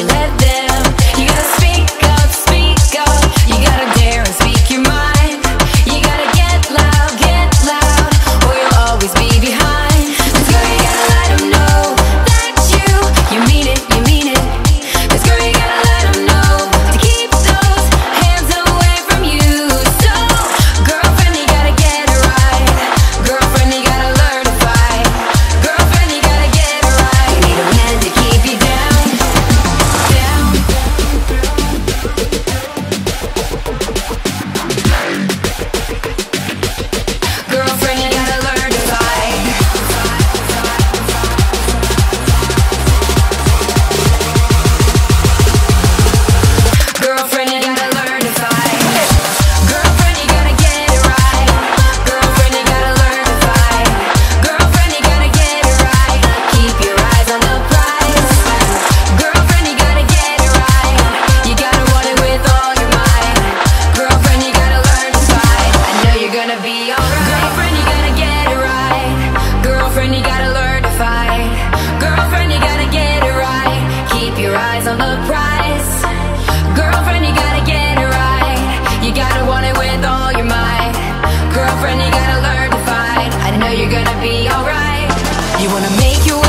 you let them. You gotta speak up, you gotta dare and speak your mind. You gotta get loud, or you'll always be behind. Let's go, you gotta let them know that you mean it, you mean it. Let's go, you gotta let them know to keep those hands away from you. So, girlfriend, you gotta get it right. Girlfriend, you gotta learn to fight. Girlfriend, you gotta get it right. You need a man to keep you down, down. Girlfriend, you gotta learn to fight. Girlfriend, you gotta learn to fight. Girlfriend, you gotta get it right. Girlfriend, you gotta learn to fight. Girlfriend, you gotta get it right. Keep your eyes on the prize. Girlfriend, you gotta get it right. You gotta want it with all your might. Girlfriend, you gotta learn to fight. I know you're gonna be alright. Girlfriend, you gotta get it right. Girlfriend, you gotta learn to fight. Girlfriend, you gotta get it right. Keep your eyes on the prize. Girlfriend, you gotta get it right. You gotta want it with all your might. Girlfriend, you gotta learn to fight. I know you're gonna be alright. You wanna make your